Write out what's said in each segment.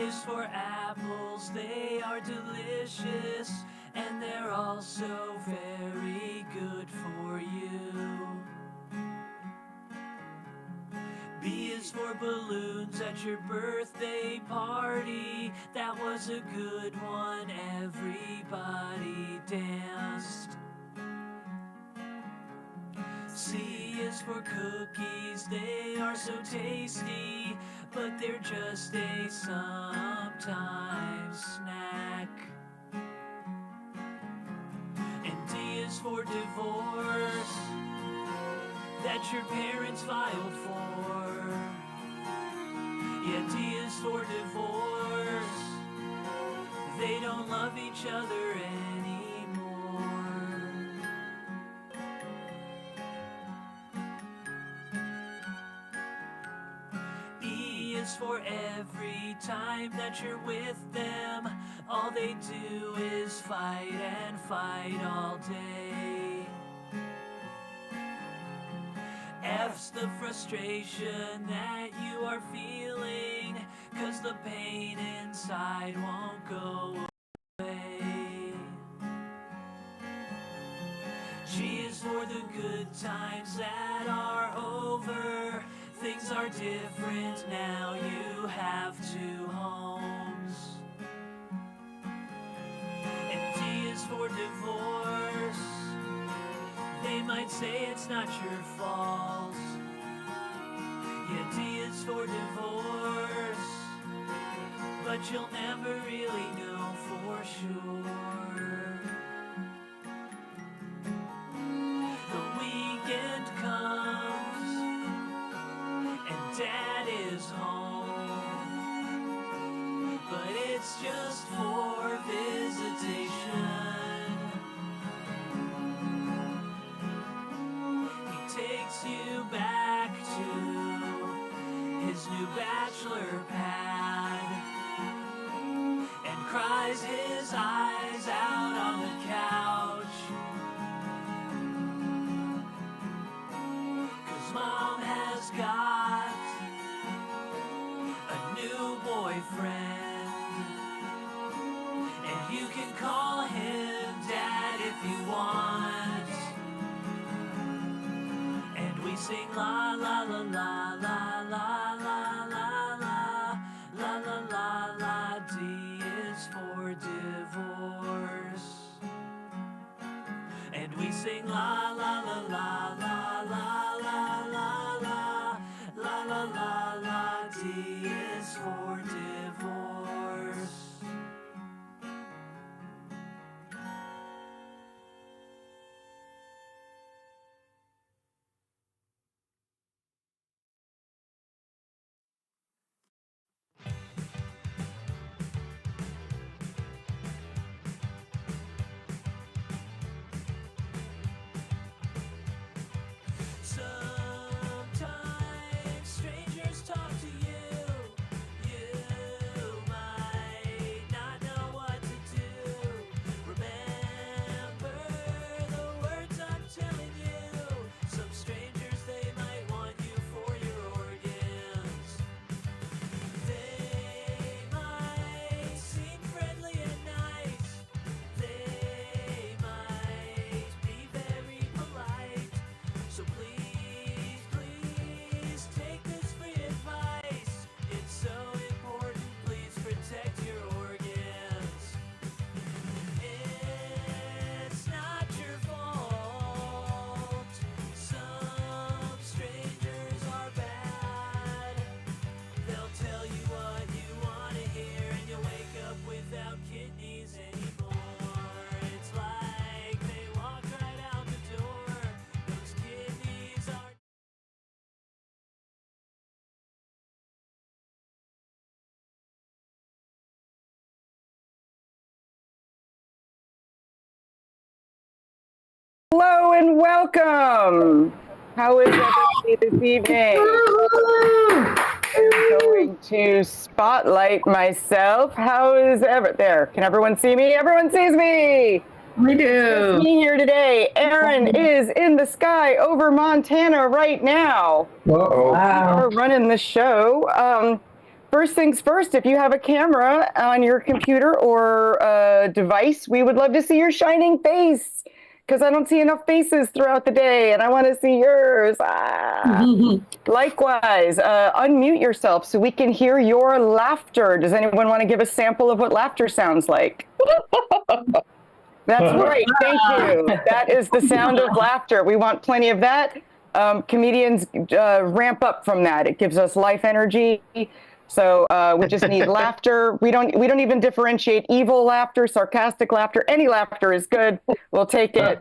is for apples, they are delicious, and they're also very good for you. B is for balloons at your birthday party, that was a good one, everybody danced. C is for cookies, they are so tasty, but they're just a sometimes snack. And D is for divorce, that your parents filed for. Yeah, D is for divorce, they don't love each other anymore. E is for every time that you're with them, all they do is fight and fight all day. F's the frustration that you are feeling, 'cause the pain inside won't go away. G is for the good times that are over, things are different now, you have 2 homes. And D is for divorce, they might say it's not your fault. Yeah, D is for divorce, but you'll never really know for sure. The weekend comes and Dad is home, but it's just for visitation. Takes you back to his new bachelor pad and cries his eyes out on the couch, 'cause Mom has got a new boyfriend, and you can call him Dad if you want. We sing la la la la la la la la la la la la la. D is for divorce, and we sing la la la la la la la la la la la la la. D is for divorce. Sometimes strangers talk to you. You might not know what to do. Remember the words I'm telling you. Some strangers, they might want you for your organs. They might seem friendly and nice. They might be very polite. So please, please take this free advice. It's so important, please protect your organs. It's not your fault. Some strangers are bad. They'll tell you what you want to hear, and you'll wake up without kidneys anymore. It's like they walked right out the door. Those kidneys are... Hello and welcome. How is everybody this evening? I'm going to spotlight myself. How is there? Can everyone see me? Everyone sees me. We do. It's me here today. Aaron is in the sky over Montana right now. Uh-oh. Wow. We're running the show. first things first, if you have a camera on your computer or a device, we would love to see your shining face because I don't see enough faces throughout the day and I want to see yours. Likewise, unmute yourself so we can hear your laughter. Does anyone want to give a sample of what laughter sounds like? That's right. Thank you. That is the sound of laughter. We want plenty of that. Comedians ramp up from that. It gives us life energy. So we just need laughter. We don't even differentiate evil laughter, sarcastic laughter. Any laughter is good. We'll take it.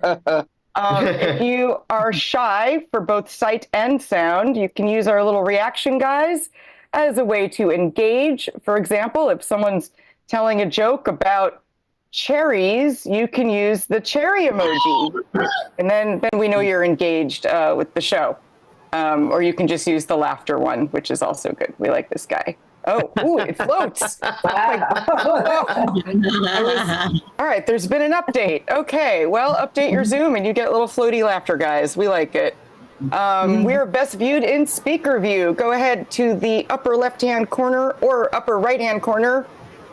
If you are shy for both sight and sound, you can use our little reaction guys as a way to engage. For example, if someone's telling a joke about cherries, you can use the cherry emoji, and then we know you're engaged with the show. Or you can just use the laughter one, which is also good. We like this guy. Oh, ooh, it floats. All right, there's been an update. Okay, well, update your Zoom and you get little floaty laughter guys. We like it. We are best viewed in speaker view. Go ahead to the upper left-hand corner or upper right-hand corner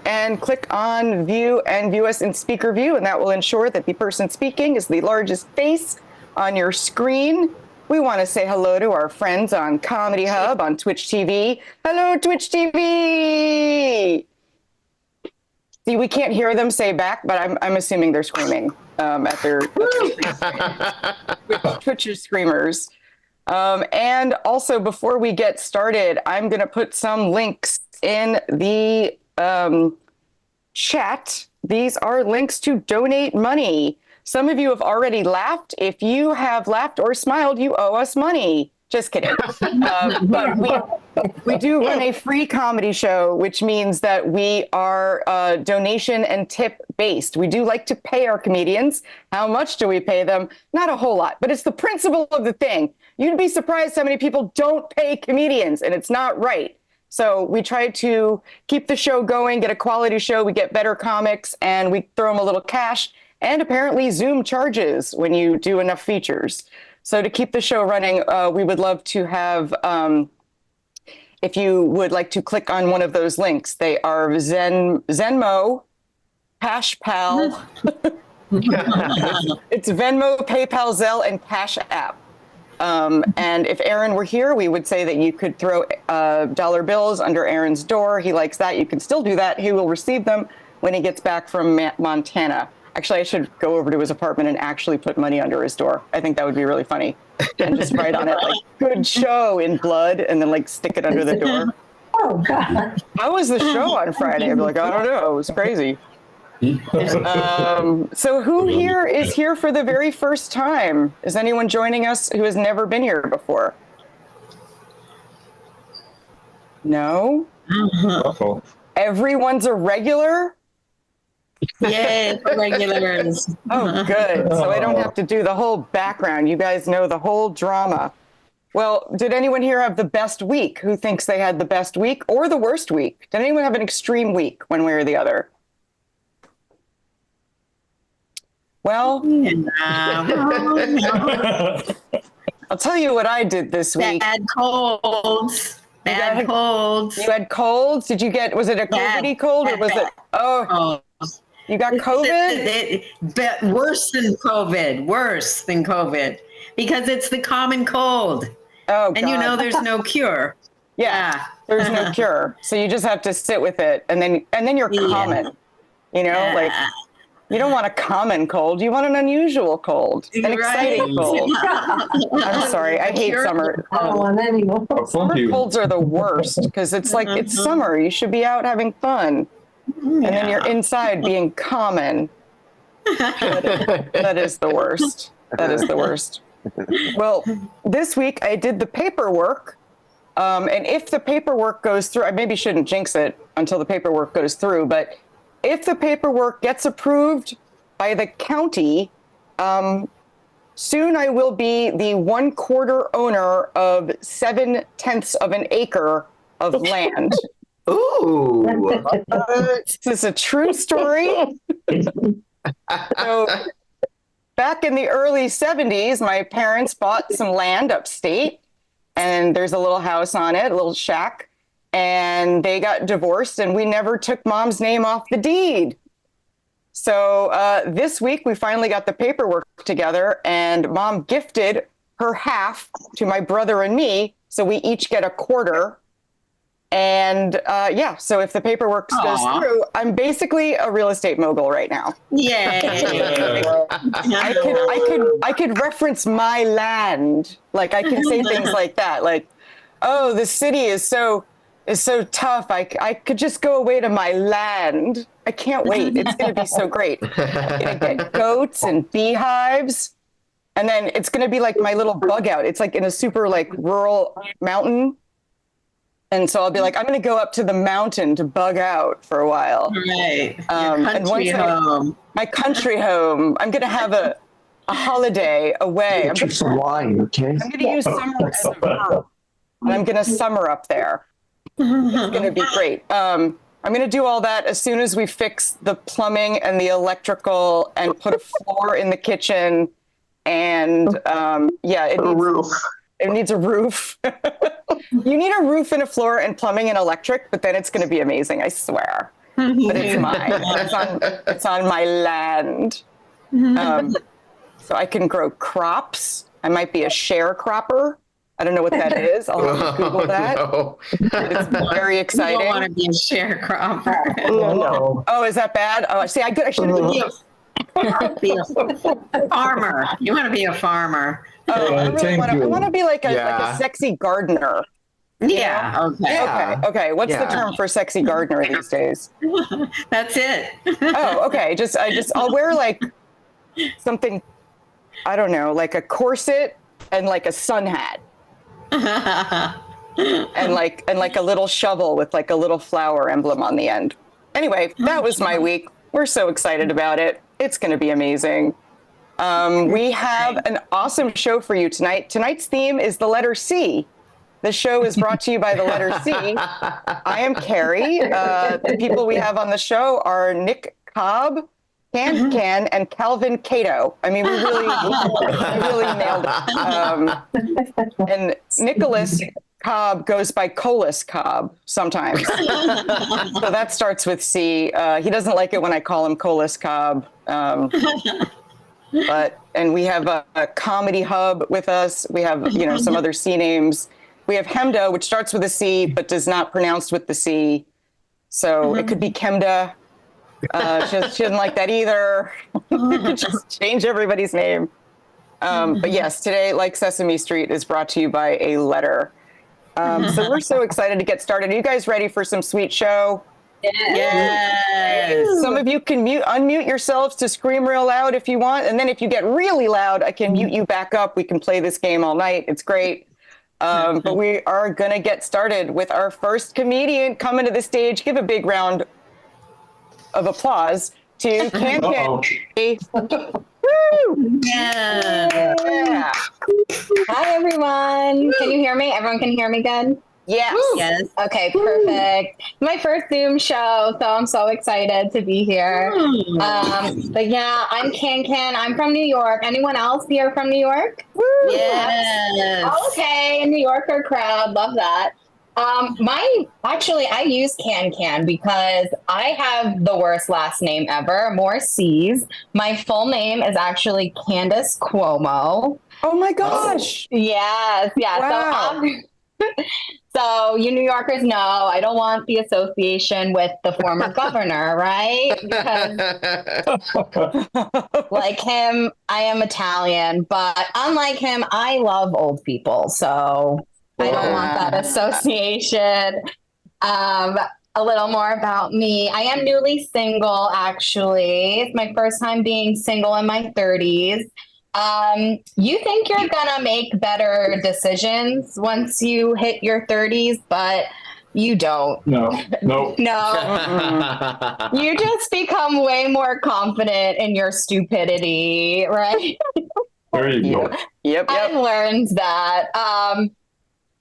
and click on view and view us in speaker view, and that will ensure that the person speaking is the largest face on your screen. We want to say hello to our friends on Comedy Hub, on Twitch TV. Hello, Twitch TV! See, we can't hear them say back, but I'm assuming they're screaming at their Twitch screamers. And also, before we get started, I'm going to put some links in the chat. These are links to donate money. Some of you have already laughed. If you have laughed or smiled, you owe us money. Just kidding. But we do run a free comedy show, which means that we are donation and tip based. We do like to pay our comedians. How much do we pay them? Not a whole lot, but it's the principle of the thing. You'd be surprised how many people don't pay comedians, and it's not right. So we try to keep the show going, get a quality show, we get better comics, and we throw them a little cash. And apparently Zoom charges when you do enough features. So to keep the show running, we would love to have, if you would like to click on one of those links, they are Venmo, PayPal. It's Venmo, PayPal, Zelle, and Cash App. And if Aaron were here, we would say that you could throw dollar bills under Aaron's door. He likes that. You can still do that. He will receive them when he gets back from Montana. Actually, I should go over to his apartment and actually put money under his door. I think that would be really funny. And just write on it, like, good show in blood, and then, like, stick it under the door. Oh, God. How was the show on Friday? I'd be like, I don't know. It was crazy. So who here is here for the very first time? Is anyone joining us who has never been here before? No? Uh-oh. Everyone's a regular? Yay, for regulars. Oh, good. So I don't have to do the whole background. You guys know the whole drama. Well, did anyone here have the best week? Who thinks they had the best week or the worst week? Did anyone have an extreme week, one way or the other? Well, I'll tell you what I did this week. Bad colds. Bad colds. You had colds? Did you get, was it a COVID-y cold or was it, you got COVID? But worse than COVID, because it's the common cold. Oh, and you know there's no cure. Yeah, there's no cure. So you just have to sit with it, and then you're common. You know, like you don't want a common cold. You want an unusual cold, an exciting cold. I'm sorry, I hate summer. Summer colds are the worst because it's like it's summer. You should be out having fun, and then you're inside being common. That is the worst. That is the worst. Well, this week I did the paperwork, and if the paperwork goes through, I maybe shouldn't jinx it until the paperwork goes through, but if the paperwork gets approved by the county, soon I will be the 1/4 owner of 7/10 of an acre of land. Ooh. This is a true story. So, back in the early 70s, my parents bought some land upstate, and there's a little house on it, a little shack. and they got divorced, and we never took mom's name off the deed. So this week we finally got the paperwork together, and mom gifted her half to my brother and me, so we each get a quarter. And yeah, so if the paperwork goes through, I'm basically a real estate mogul right now. Yay. I could reference my land. Like I can say things like that. Like, oh, the city is so tough. I could just go away to my land. I can't wait. It's going to be so great. I'm going to get goats and beehives. And then it's going to be like my little bug out. It's like in a super like rural mountain. And so I'll be like, I'm going to go up to the mountain to bug out for a while. Right. And once my country home, I'm going to have a holiday away. I'm Drink some wine, okay? going to use summer as a verb. And I'm going to summer up there. It's going to be great. I'm going to do all that as soon as we fix the plumbing and the electrical and put a floor in the kitchen. And yeah, it needs a roof. You need a roof and a floor and plumbing and electric, but then it's going to be amazing, I swear. But it's mine. It's on my land. So I can grow crops. I might be a sharecropper. I don't know what that is. I'll have to Google that. No. It's very exciting. You don't want to be a sharecropper. No. Oh, is that bad? Oh, see, I should Be a farmer. You want to be a farmer. Oh, I want to be like a Yeah. sexy gardener. Yeah. Okay. Yeah. Okay. What's the Yeah. term for sexy gardener these days? That's it. Oh, okay. I'll wear like something, I don't know, like a corset and like a sun hat. and like a little shovel with like a little flower emblem on the end. Anyway, that was my week. We're so excited about it. It's going to be amazing. We have an awesome show for you tonight. Tonight's theme is the letter C. The show is brought to you by the letter C. I am Carrie. The people we have on the show are Nick Cobb, Can, and Calvin Cato. I mean, we really nailed it. And Nicholas Cobb goes by Colas Cobb sometimes. So that starts with C. He doesn't like it when I call him Colas Cobb. And we have a comedy hub with us. We have, some other C names. We have Hemda, which starts with a C, but does not pronounce with the C. So it could be Chemda. She doesn't like that either. Just change everybody's name. But yes, today, like Sesame Street, is brought to you by a letter. So we're so excited to get started. Are you guys ready for some sweet show? Yes. Some of you can unmute yourselves to scream real loud if you want. And then if you get really loud, I can mute you back up. We can play this game all night. It's great. But we are going to get started with our first comedian coming to the stage. Give a big round of applause to Can. Woo! Yeah. Hi, everyone. Can you hear me? Everyone can hear me good? Yes. Yes. Okay, perfect. My first Zoom show, so I'm so excited to be here. But yeah, I'm Can. I'm from New York. Anyone else here from New York? Yes. Oh, okay, New Yorker crowd. Love that. I use Can because I have the worst last name ever, more C's. My full name is actually Candace Cuomo. Oh my gosh. Yes, yeah. Wow. So you New Yorkers know I don't want the association with the former governor, right? Because like him, I am Italian, but unlike him, I love old people. So I don't want that association. A little more about me. I am newly single, actually. It's my first time being single in my 30s. You think you're gonna make better decisions once you hit your 30s, but you don't. No. No. You just become way more confident in your stupidity, right? There you go. Yep. I've learned that.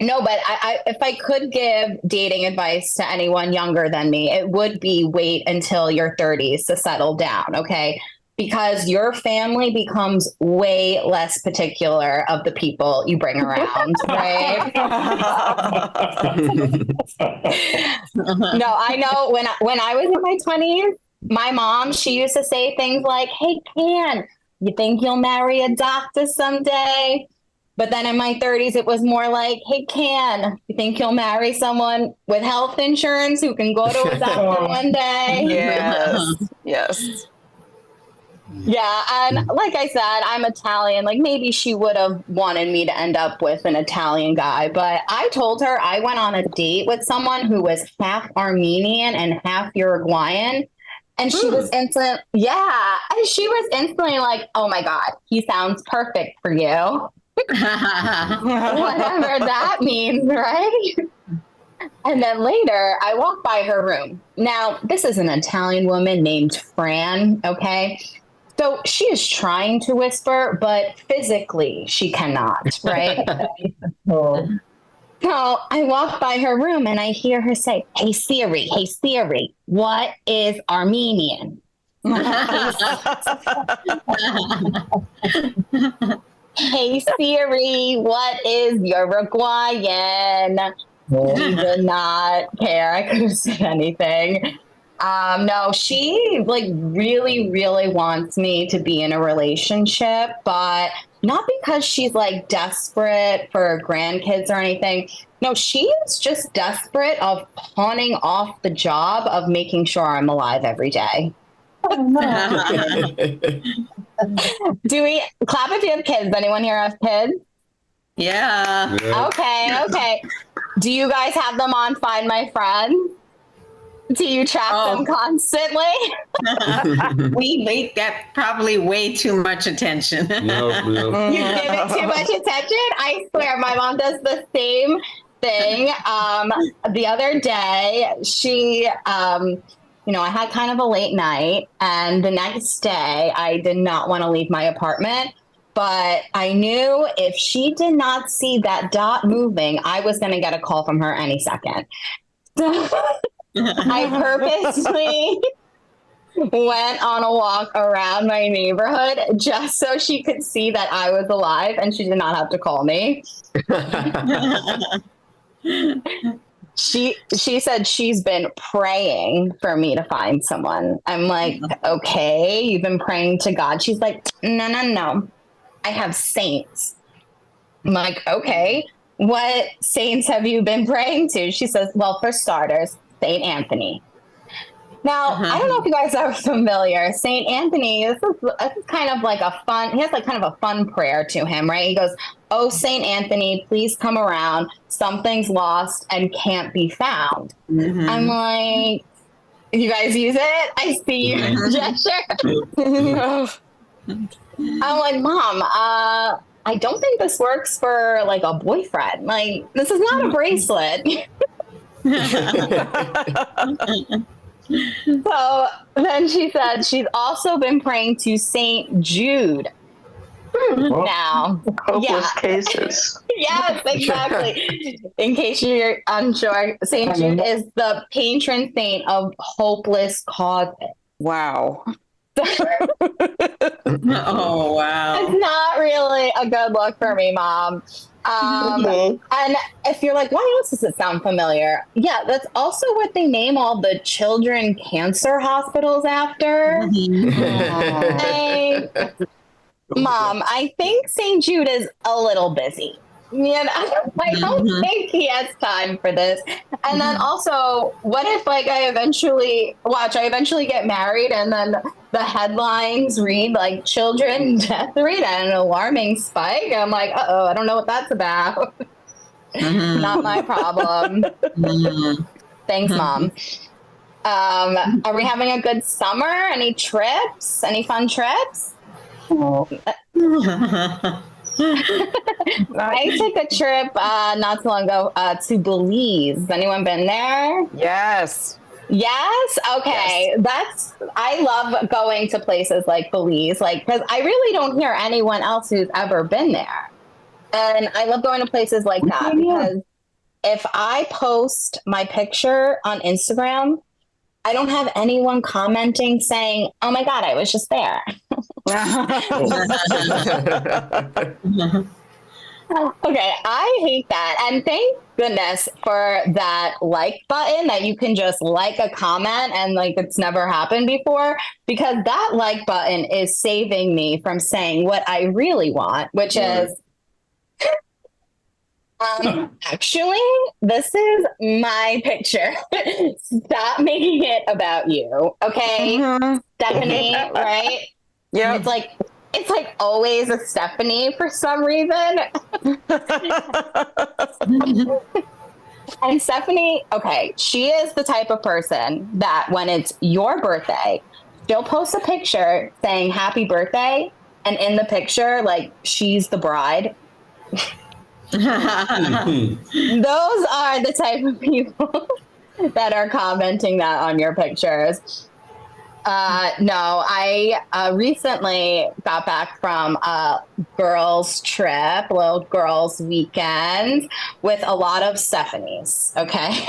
No, but if I could give dating advice to anyone younger than me, it would be wait until your 30s to settle down, okay? because your family becomes way less particular of the people you bring around, right? No, I know when I was in my 20s, my mom, she used to say things like, "Hey, Can, you think you'll marry a doctor someday?" But then in my 30s, it was more like, "Hey, Can, you think you'll marry someone with health insurance who can go to a doctor one day?" Yes. Yeah, and like I said, I'm Italian. Like maybe she would have wanted me to end up with an Italian guy, but I told her I went on a date with someone who was half Armenian and half Uruguayan, and she was instantly like, "Oh my God, he sounds perfect for you." Whatever that means, right? And then later, I walked by her room. Now, this is an Italian woman named Fran, okay? So she is trying to whisper, but physically she cannot, right? So I walk by her room and I hear her say, hey Siri, what is Armenian?" "Hey Siri, what is Uruguayan?" She did not care. I could have said anything. No, she like really, really wants me to be in a relationship, but not because she's like desperate for grandkids or anything. No, she is just desperate of pawning off the job of making sure I'm alive every day. Do we clap if you have kids? Anyone here have kids? Yeah. Okay. Do you guys have them on Find My Friends? Do you track them constantly? We get probably way too much attention. No. You give it too much attention? I swear, my mom does the same thing. The other day, she, I had kind of a late night, and the next day, I did not want to leave my apartment. But I knew if she did not see that dot moving, I was going to get a call from her any second. I purposely went on a walk around my neighborhood just so she could see that I was alive and she did not have to call me. She said she's been praying for me to find someone. I'm like, okay, you've been praying to God. She's like, no. I have saints. I'm like, okay, what saints have you been praying to? She says, well, for starters, Saint Anthony. Now, I don't know if you guys are familiar. Saint Anthony, this is kind of like he has like kind of a fun prayer to him, right? He goes, "Oh, Saint Anthony, please come around. Something's lost and can't be found." I'm like, you guys use it? I see your gesture. I'm like, Mom, I don't think this works for like a boyfriend. Like, this is not a bracelet. So then she said she's also been praying to Saint Jude. Now, Hopeless cases. Yes, exactly. In case you're unsure, Saint Jude is the patron saint of hopeless causes. Wow. Oh, wow. It's not really a good look for me, Mom. And if you're like, why else does it sound familiar? Yeah, that's also what they name all the children cancer hospitals after. Mom, I think St. Jude is a little busy. I don't think he has time for this. And then also, what if like I eventually get married and then the headlines read like children death rate at an alarming spike? I'm like, uh-oh, I don't know what that's about. Not my problem. Thanks, Mom. Are we having a good summer? Any trips? Any fun trips? I took a trip not too long ago to Belize. Anyone been there? Yes. Yes? Okay. Yes. I love going to places like Belize, like, because I really don't hear anyone else who's ever been there. And I love going to places like that because if I post my picture on Instagram, I don't have anyone commenting saying, oh my God, I was just there. Okay, I hate that. And thank goodness for that like button that you can just like a comment and like it's never happened before, because that like button is saving me from saying what I really want, which is actually, this is my picture. Stop making it about you. Okay, Stephanie, right? Yeah. It's like always a Stephanie for some reason. And Stephanie, okay, she is the type of person that when it's your birthday, she'll post a picture saying happy birthday. And in the picture, like she's the bride. Those are the type of people that are commenting that on your pictures. No, I recently got back from a girls' trip, a little girls' weekend with a lot of Stephanies, okay?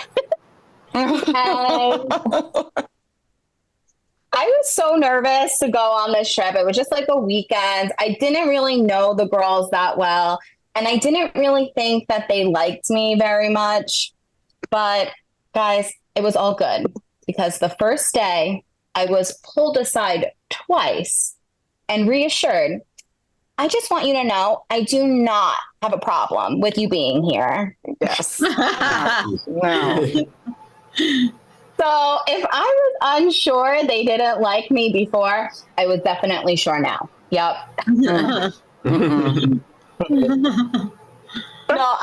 And I was so nervous to go on this trip. It was just like a weekend. I didn't really know the girls that well, and I didn't really think that they liked me very much. But guys, it was all good because the first day I was pulled aside twice and reassured, I just want you to know I do not have a problem with you being here. Yes. Wow. So if I was unsure they didn't like me before, I was definitely sure now. Yep. No,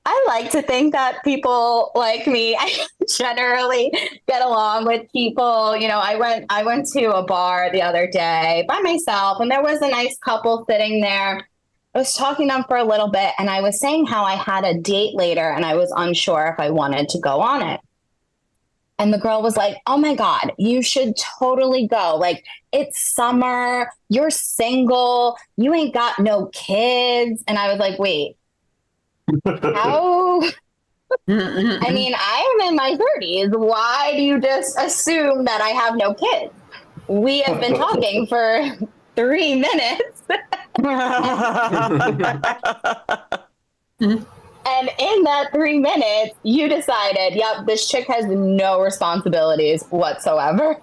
I like to think that people like me. I generally get along with people. You know, I went to a bar the other day by myself, and there was a nice couple sitting there. I was talking to them for a little bit, and I was saying how I had a date later, and I was unsure if I wanted to go on it. And the girl was like, oh my God, you should totally go. Like, it's summer, you're single, you ain't got no kids. And I was like, wait. How? I mean, I am in my 30s. Why do you just assume that I have no kids? We have been talking for 3 minutes. And in that 3 minutes, you decided, yep, this chick has no responsibilities whatsoever.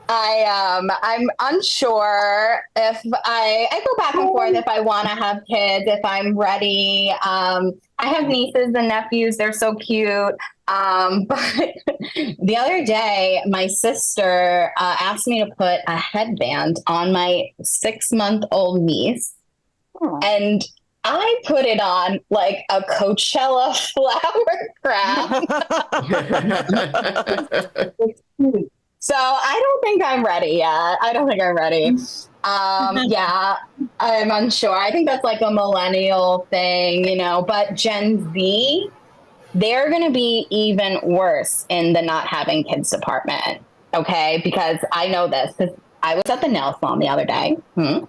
I'm unsure if I go back and forth if I want to have kids, if I'm ready. I have nieces and nephews. They're so cute. But the other day, my sister asked me to put a headband on my 6-month-old niece. And I put it on like a Coachella flower crown. So I don't think I'm ready yet. I don't think I'm ready. Yeah, I'm unsure. I think that's like a millennial thing, you know, but Gen Z, they're going to be even worse in the not having kids department. Okay. Because I know this because I was at the nail salon the other day.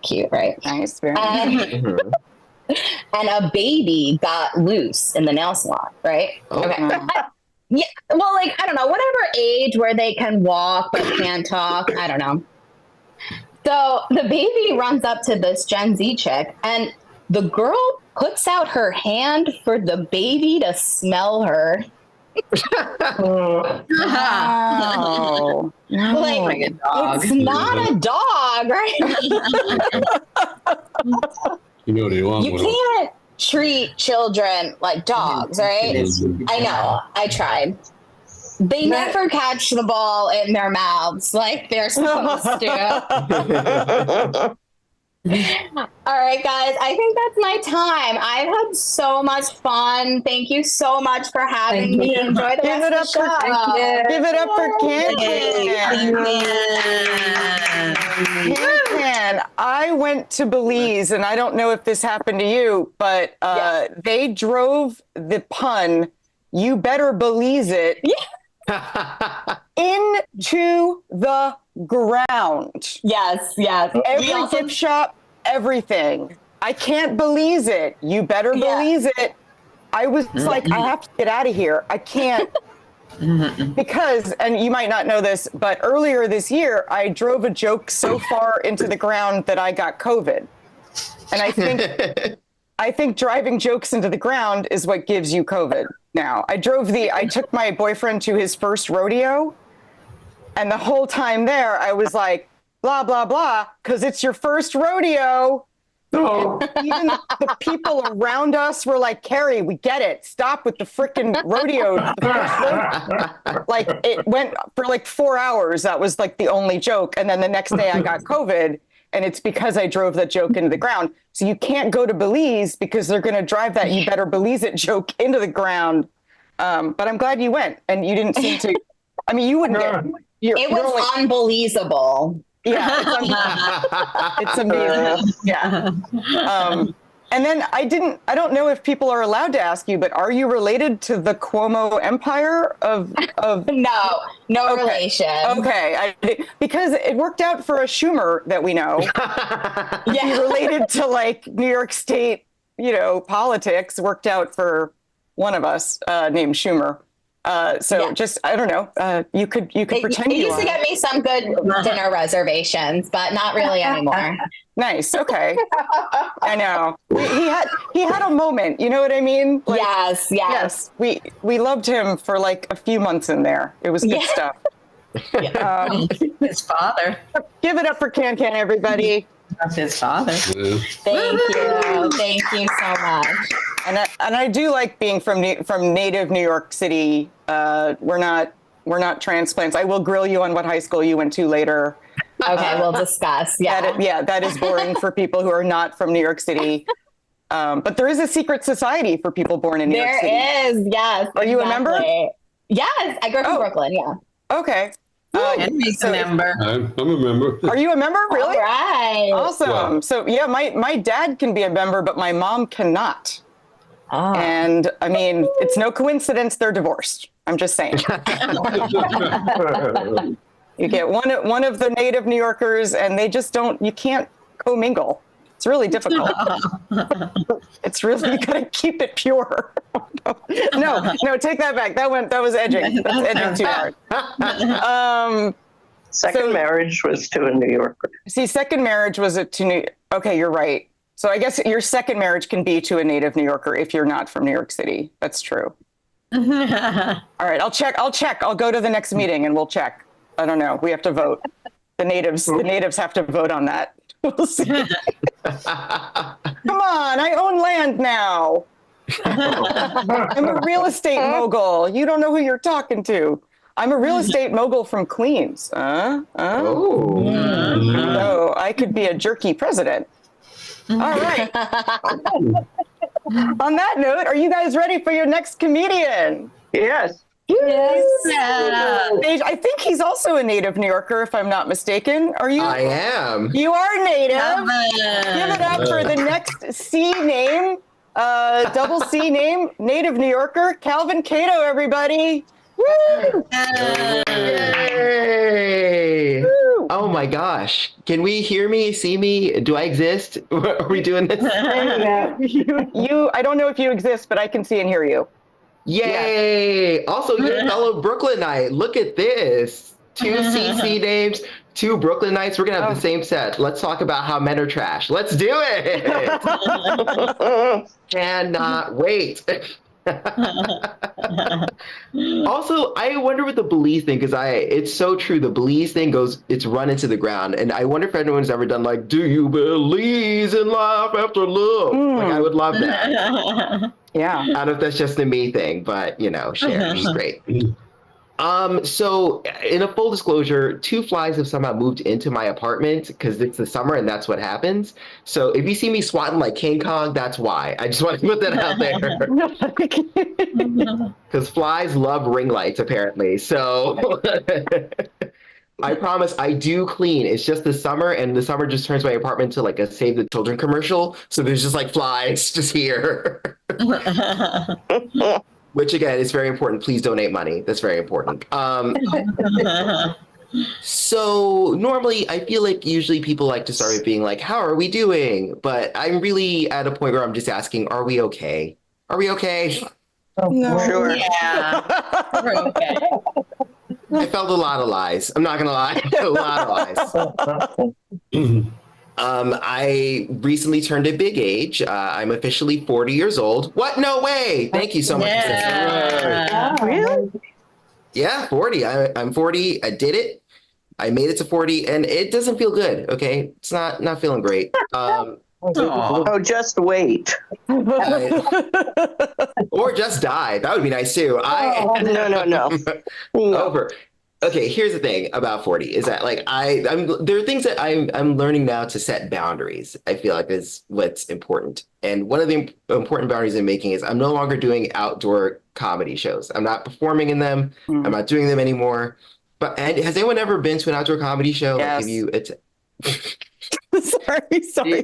Cute, right? Nice. Very And a baby got loose in the nail salon, right? Okay. Yeah, well, like, I don't know, whatever age where they can walk but can't talk. I don't know. So the baby runs up to this Gen Z chick, and the girl puts out her hand for the baby to smell her. Wow. Like, it's not a dog, right? You know they want You one. can't treat children like dogs, right? I know. I tried. They never catch the ball in their mouths like they're supposed to. All right, guys. I think that's my time. I've had so much fun. Thank you so much for having me. Enjoy the Give it up rest of for the show. Give it up for Yay. Can. I went to Belize, and I don't know if this happened to you, but they drove the pun, you better Belize it, into the ground. Yes, yes. Every gift shop, everything. I can't Belize it. You better Belize it. I was like, I have to get out of here. I can't. Because, and you might not know this, but earlier this year, I drove a joke so far into the ground that I got COVID. And I think driving jokes into the ground is what gives you COVID now. I took my boyfriend to his first rodeo, and the whole time there, I was like, blah, blah, blah, because it's your first rodeo. Oh. Even the people around us were like, Carrie, we get it. Stop with the frickin' rodeo. Like, it went for like 4 hours. That was like the only joke. And then the next day I got COVID, and it's because I drove that joke into the ground. So you can't go to Belize because they're going to drive that you better Belize it joke into the ground. But I'm glad you went, and you didn't seem to. I mean, you wouldn't get. It was unbelievable. Yeah, it's amazing. Yeah. And then I don't know if people are allowed to ask you, but are you related to the Cuomo empire of No relation. Okay. Because it worked out for a Schumer that we know. Yeah. He related to like New York State, politics, worked out for one of us named Schumer. Just, I don't know, you could pretend you you used to get me some good dinner reservations, but not really anymore. Nice. Okay. I know. He had a moment. You know what I mean? Like, yes. We loved him for like a few months in there. It was good stuff. His father. Give it up for Can, everybody. That's his father. Thank you so much. And I do like being from native New York City. We're not transplants. I will grill you on what high school you went to later. Okay, we'll discuss. Yeah. That is boring for people who are not from New York City. But there is a secret society for people born in New York City. There is, yes. Are you a member? Yes, I grew up in Brooklyn, yeah. Okay. Henry's a member. I'm a member. Are you a member? Really? All right. Awesome. Yeah. So yeah, my dad can be a member, but my mom cannot. Oh. And I mean, it's no coincidence they're divorced. I'm just saying. You get one of the native New Yorkers, and they just don't. You can't commingle. It's really difficult. It's really, you gotta keep it pure. No, take that back. That was edging. That's edging too hard. Second marriage was to a New Yorker. See, second marriage was to New. Okay, you're right. So I guess your second marriage can be to a native New Yorker if you're not from New York City. That's true. All right, I'll check. I'll go to the next meeting and we'll check. I don't know. We have to vote. The natives have to vote on that. We'll see. Come on, I own land now. I'm a real estate mogul. You don't know who you're talking to. I'm a real estate mogul from Queens. So I could be a jerky president. All right. On that note, are you guys ready for your next comedian? Yes. Yes. I think he's also a native New Yorker, if I'm not mistaken. Are you? I am. You are native. Give it up for the next C name, double C name, native New Yorker, Calvin Cato, everybody. Woo! Yay! Woo! Oh my gosh. Can we hear me, see me? Do I exist? Are we doing this? I don't know if you exist, but I can see and hear you. Yay! Yeah. Also, you're a fellow Brooklynite. Look at this. 2 CC names, 2 Brooklynites. We're going to have the same set. Let's talk about how men are trash. Let's do it! Cannot wait. Also, I wonder what the Belize thing, because it's so true. The Belize thing it's run into the ground. And I wonder if anyone's ever done like, do you believe in life after love? Like, I would love that. Yeah. I don't know if that's just a me thing, but share. She's great. So in a full disclosure, 2 flies have somehow moved into my apartment because it's the summer and that's what happens. So if you see me swatting like King Kong, that's why. I just want to put that out there. Because flies love ring lights, apparently. So I promise I do clean. It's just the summer, and the summer just turns my apartment to like a Save the Children commercial. So there's just like flies just here. Which again is very important. Please donate money. That's very important. So normally I feel like usually people like to start with being like, how are we doing? But I'm really at a point where I'm just asking, are we okay? Are we okay? No. Sure. Yeah. We're okay. I felt a lot of lies. I'm not gonna lie, a lot of lies. I recently turned a big age. I'm officially 40 years old. What? No way! Thank you so much. Yeah. Really? Yeah, 40. I'm 40. I did it. I made it to 40, and it doesn't feel good. Okay, it's not feeling great. Aw. Oh, just wait. Or just die. That would be nice too. No. Over. Okay, here's the thing about 40 is that like there are things that I'm learning now to set boundaries. I feel like is what's important. And one of the important boundaries I'm making is I'm no longer doing outdoor comedy shows. I'm not performing in them. I'm not doing them anymore. And has anyone ever been to an outdoor comedy show? Yes. Sorry.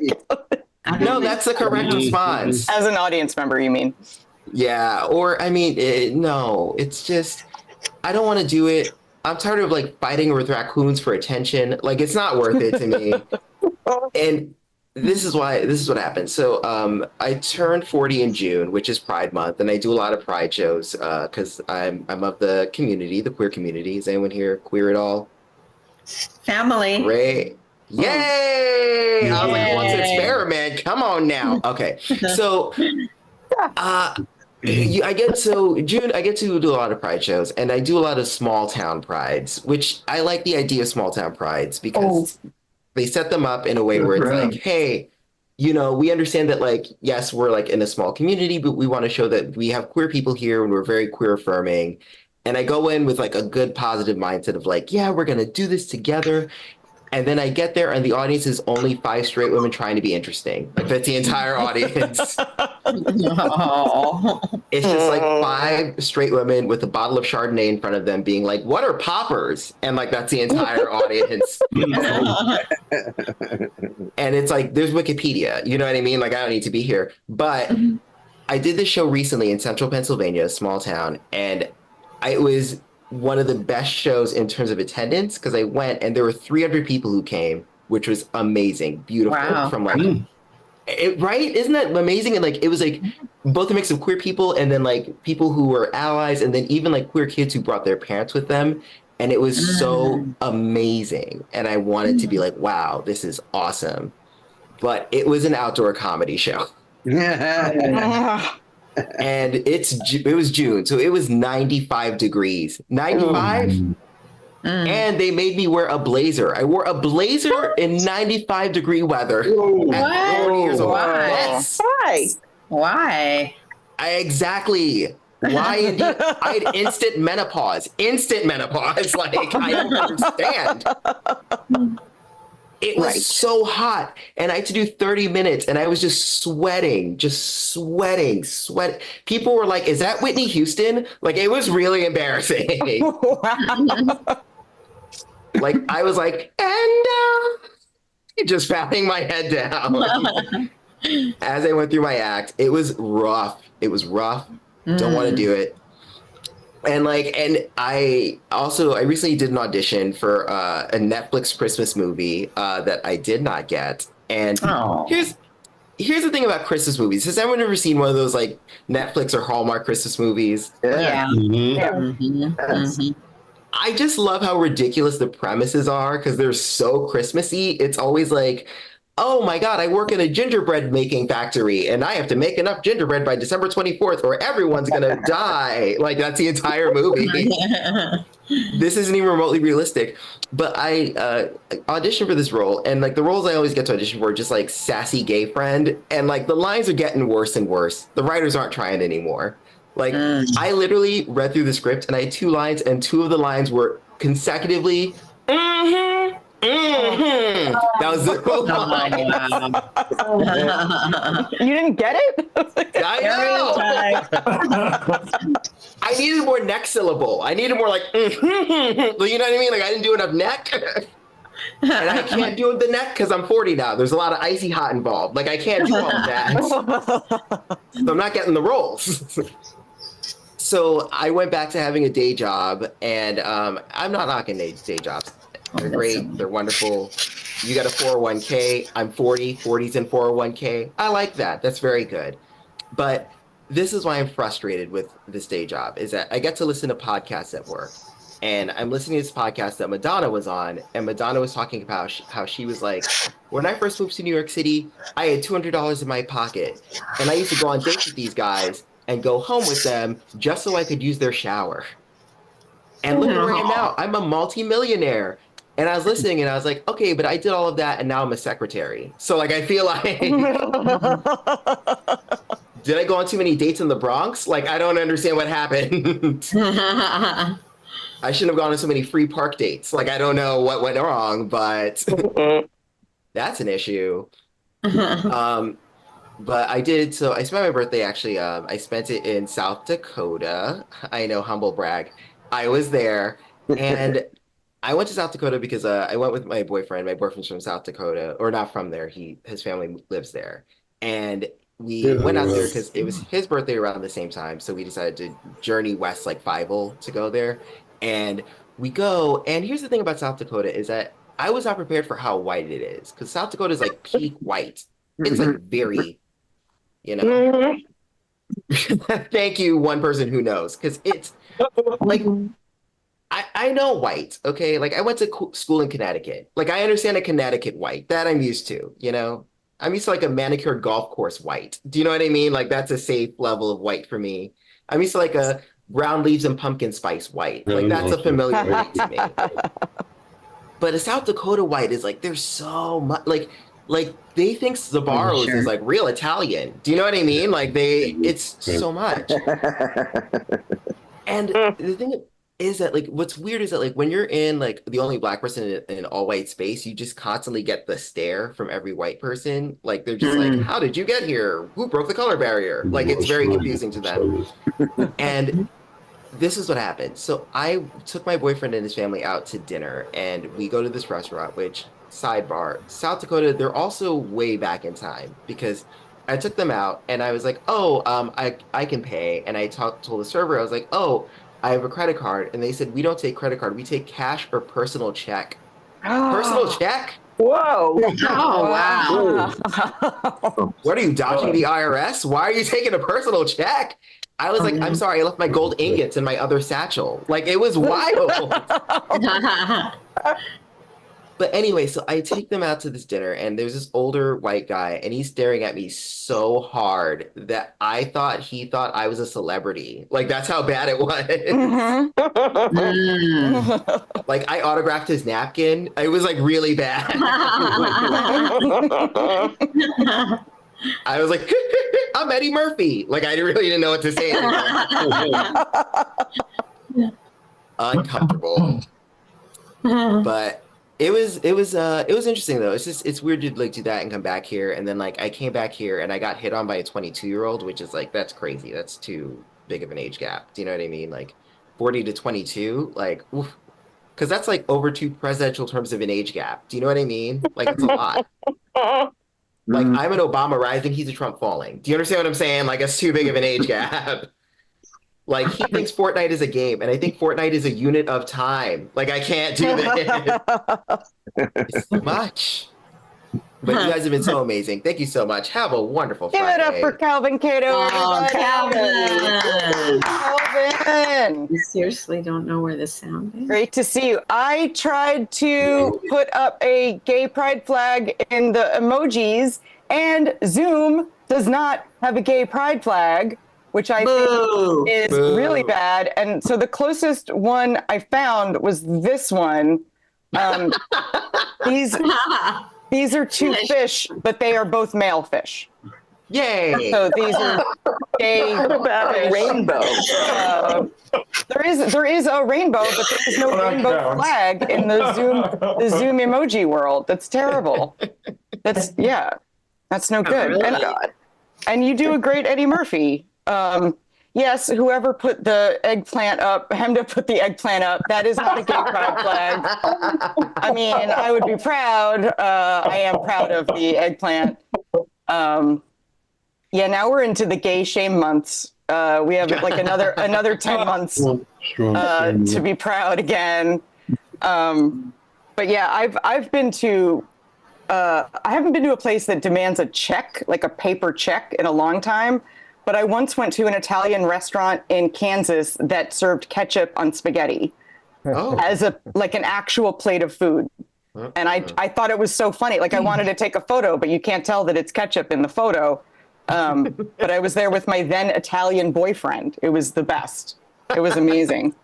No, that's the correct response. As an audience member, you mean? Yeah, or I mean, no, it's just I don't want to do it. I'm tired of like fighting with raccoons for attention. Like it's not worth it to me. And this is what happened. So I turned 40 in June, which is Pride Month, and I do a lot of Pride shows because I'm of the community, the queer community. Is anyone here queer at all? Family. Great. Yay! I was like, I want to experiment. Come on now. Okay. So I get to do a lot of Pride shows, and I do a lot of small town prides, which I like the idea of small town prides because they set them up in a way where it's like, hey, we understand that like, yes, we're like in a small community, but we want to show that we have queer people here and we're very queer affirming. And I go in with like a good positive mindset of like, yeah, we're going to do this together. And then I get there and the audience is only 5 straight women trying to be interesting. Like that's the entire audience. It's just like 5 straight women with a bottle of Chardonnay in front of them being like, what are poppers? And like, that's the entire audience. And it's like, there's Wikipedia, you know what I mean? Like I don't need to be here. But I did this show recently in central Pennsylvania, a small town. And it was one of the best shows in terms of attendance because I went and there were 300 people who came, which was amazing, beautiful. Wow. From like, right? Isn't that amazing? And like, it was like both a mix of queer people and then like people who were allies and then even like queer kids who brought their parents with them. And it was so amazing. And I wanted to be like, wow, this is awesome. But it was an outdoor comedy show. And it was June, so it was 95 degrees. 95? And they made me wear a blazer. I wore a blazer in 95-degree weather. At 40 years old. Why? Yes. Why? Exactly. Why indeed? I had instant menopause. Like, I don't understand. It was so hot, and I had to do 30 minutes, and I was just sweating. People were like, is that Whitney Houston? Like, it was really embarrassing. Like, I was like, and just patting my head down. As I went through my act, it was rough. Don't want to do it. And I recently did an audition for a Netflix Christmas movie that I did not get. And here's the thing about Christmas movies. Has anyone ever seen one of those like Netflix or Hallmark Christmas movies? Yeah. I just love how ridiculous the premises are because they're so Christmassy. It's always like, oh my God, I work in a gingerbread making factory and I have to make enough gingerbread by December 24th or everyone's going to die. Like that's the entire movie. This isn't even remotely realistic. But I auditioned for this role and like the roles I always get to audition for are just like sassy gay friend. And like the lines are getting worse and worse. The writers aren't trying anymore. Like I literally read through the script and I had 2 lines and 2 of the lines were consecutively, That was the You didn't get it? I know. I needed more neck syllable. I needed more like, you know what I mean? Like I didn't do enough neck. And I can't do the neck because I'm 40 now. There's a lot of icy hot involved. Like I can't do all of that. So I'm not getting the roles. So I went back to having a day job, and I'm not knocking day jobs. They're great. They're wonderful. You got a 401k. I'm 40. 40's in 401k. I like that. That's very good. But this is why I'm frustrated with this day job, is that I get to listen to podcasts at work. And I'm listening to this podcast that Madonna was on, and Madonna was talking about how she was like, when I first moved to New York City, I had $200 in my pocket, and I used to go on dates with these guys and go home with them just so I could use their shower. And look where I am now. I'm a multimillionaire. And I was listening and I was like, okay, but I did all of that and now I'm a secretary. So like, I feel like, did I go on too many dates in the Bronx? Like, I don't understand what happened. I shouldn't have gone on so many free park dates. Like, I don't know what went wrong, but that's an issue. But I did, so I spent my birthday actually, I spent it in South Dakota. I know, humble brag. I was there, and I went to South Dakota because I went with my boyfriend. My boyfriend's from South Dakota, or not from there. His family lives there. And we went out there because it was his birthday around the same time. So we decided to journey west like 5 to go there. And we go, and here's the thing about South Dakota is that I was not prepared for how white it is, because South Dakota is like peak white. It's like very, you know. Thank you, one person who knows, because it's like I know white, okay? Like I went to school in Connecticut. Like I understand a Connecticut white that I'm used to, you know. I'm used to like a manicured golf course white. Do you know what I mean? Like that's a safe level of white for me. I'm used to like a brown leaves and pumpkin spice white. Like that's a familiar white to me. But a South Dakota white is like there's so much like they think Zabaros is like real Italian. Do you know what I mean? Like it's so much. And the thing is that like what's weird is that like when you're in like the only black person in an all white space, you just constantly get the stare from every white person. Like they're just like, how did you get here? Who broke the color barrier? Like it's very confusing to them. And this is what happened. So I took my boyfriend and his family out to dinner, and we go to this restaurant, which sidebar, South Dakota, they're also way back in time, because I took them out and I was like, oh, I can pay. And I told the server, I was like, oh, I have a credit card. And they said, we don't take credit card. We take cash or personal check. Personal check? Whoa. Oh, wow. What are you, dodging the IRS? Why are you taking a personal check? I was like, I'm sorry, I left my gold ingots in my other satchel. Like, it was wild. But anyway, so I take them out to this dinner, and there's this older white guy, and he's staring at me so hard that I thought he thought I was a celebrity. Like, that's how bad it was. Like, I autographed his napkin. It was, like, really bad. I was like, I'm Eddie Murphy. Like, I really didn't know what to say anymore. Uncomfortable. But it was interesting though. It's weird to like do that and come back here, and then like I came back here and I got hit on by a 22-year-old, which is like that's crazy. That's too big of an age gap. Do you know what I mean? Like 40 to 22, like because that's like over 2 presidential terms of an age gap. Do you know what I mean? Like it's a lot. Like I'm an Obama rising, he's a Trump falling. Do you understand what I'm saying? Like it's too big of an age gap. Like he thinks Fortnite is a game, and I think Fortnite is a unit of time. Like I can't do this. It's too much. But you guys have been so amazing. Thank you so much. Have a wonderful Give Friday. it up for Calvin Cato. Oh, Calvin. Calvin. You seriously don't know where the sound is? Great to see you. I tried to put up a gay pride flag in the emojis, and Zoom does not have a gay pride flag, which I think is really bad. And so the closest one I found was this one. These are 2 fish, but they are both male fish. Yay! So these are gay fish. Rainbow. There is a rainbow, but there is no rainbow flag in the Zoom emoji world. That's terrible. That's no good. And you do a great Eddie Murphy. Yes, whoever put the eggplant up, Hemda put the eggplant up. That is not a gay pride flag. I mean, I would be proud. I am proud of the eggplant. Now we're into the gay shame months. We have like another 10 months to be proud again. But yeah, I've been to. I haven't been to a place that demands a check, like a paper check, in a long time. but I once went to an Italian restaurant in Kansas that served ketchup on spaghetti as an actual plate of food. And I thought it was so funny. Like I wanted to take a photo, but you can't tell that it's ketchup in the photo. But I was there with my then Italian boyfriend. It was the best. It was amazing.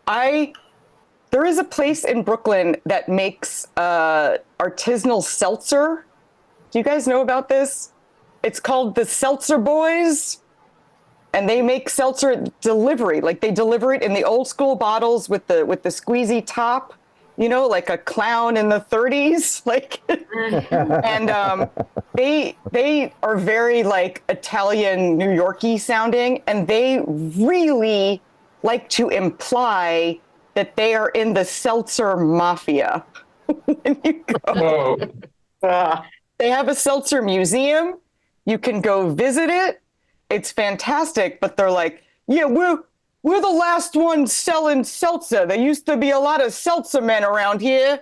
There is a place in Brooklyn that makes artisanal seltzer. Do you guys know about this? It's called the Seltzer Boys, and they make seltzer delivery. Like they deliver it in the old school bottles with the squeezy top, you know, like a clown in the 30s. Like, and they are very like Italian, New Yorky sounding, and they really like to imply that they are in the seltzer mafia. When you go, they have a seltzer museum. You can go visit it. It's fantastic, but they're like, yeah, we're the last ones selling seltzer. There used to be a lot of seltzer men around here.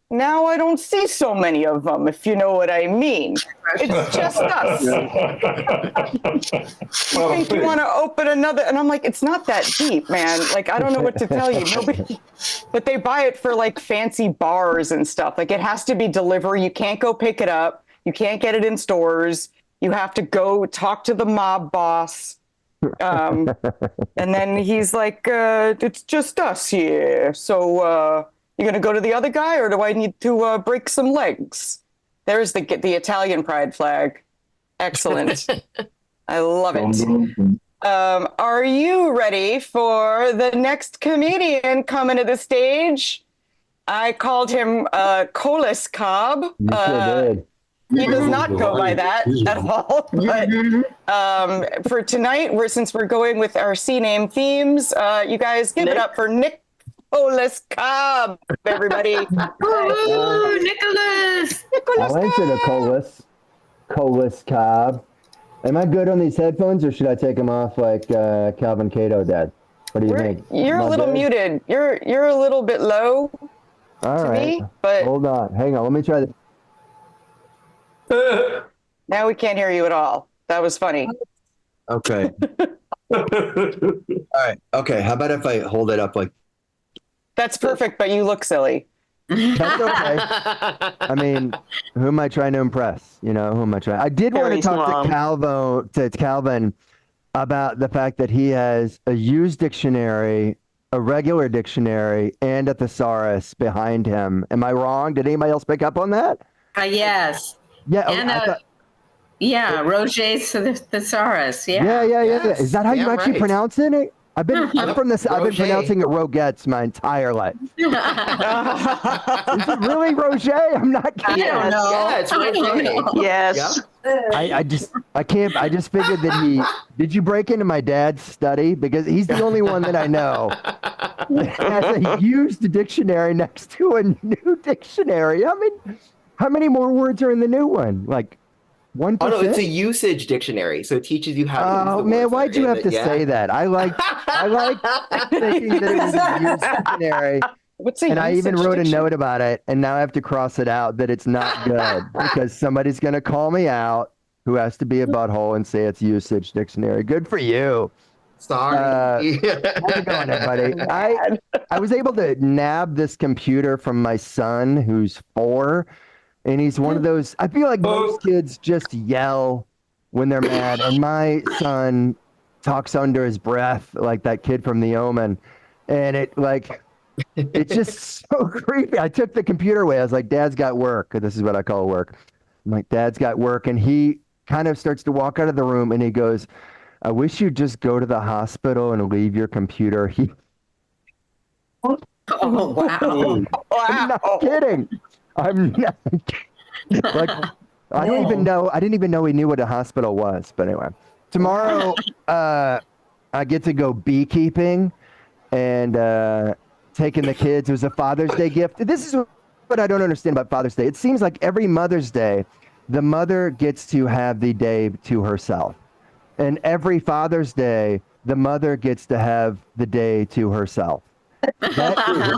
Now I don't see so many of them, if you know what I mean. It's just us. You think you want to open another? And I'm like, it's not that deep, man. Like, I don't know what to tell you. Nobody, but they buy it for like fancy bars and stuff. Like it has to be delivery. You can't go pick it up. You can't get it in stores. You have to go talk to the mob boss. And then he's like, it's just us here. So, you going to go to the other guy, or do I need to break some legs? There's the Italian pride flag. Excellent. I love it. Are you ready for the next comedian coming to the stage? I called him Colas Cobb. He does not go by that at all. But for tonight, since we're going with our C-name themes, you guys give it up for Nicholas Cobb, everybody. Ooh, Nicholas! I'll answer to Colas Cobb. Am I good on these headphones, or should I take them off like Calvin Cato did? What do you think? You're a little muted. You're a little bit low. All right. Me, but hold on. Hang on. Let me try this. Now we can't hear you at all. That was funny. Okay. All right. Okay. How about if I hold it up like? That's perfect, but you look silly. That's okay. I mean, who am I trying to impress? You know, who am I trying? I did want to talk to Calvin about the fact that he has a used dictionary, a regular dictionary, and a thesaurus behind him. Am I wrong? Did anybody else pick up on that? Yes. Yeah. And Roger's thesaurus. Yeah. Yeah. Is that how you actually pronounce it? I'm from this. I've been Roger. pronouncing it Rogettes my entire life. Is it really Roger? I'm not kidding. I don't know. Yeah, it's Roger. Yes. I can't. I just figured that did you break into my dad's study? Because he's the only one that I know that has a used dictionary next to a new dictionary. I mean, how many more words are in the new one? Like 1%? Oh no, it's a usage dictionary, so it teaches you how to use the man, words why'd you have to yeah. say that? I like thinking that it was a used dictionary. And I even wrote a note about it, and now I have to cross it out that it's not good because somebody's going to call me out who has to be a butthole and say it's usage dictionary. Good for you. Sorry. How's it going, everybody? I was able to nab this computer from my son, who's 4, and he's one of those. I feel like most kids just yell when they're mad, and my son talks under his breath like that kid from The Omen, and it's just so creepy. I took the computer away. I was like, Dad's got work. This is what I call work. I'm like, Dad's got work, and he kind of starts to walk out of the room, and he goes, I wish you'd just go to the hospital and leave your computer. Oh, wow. I'm not kidding. I'm not like, I didn't even know he knew what a hospital was. But anyway, tomorrow I get to go beekeeping and taking the kids. It was a Father's Day gift. This is what I don't understand about Father's Day. It seems like every Mother's Day, the mother gets to have the day to herself. And every Father's Day, the mother gets to have the day to herself. That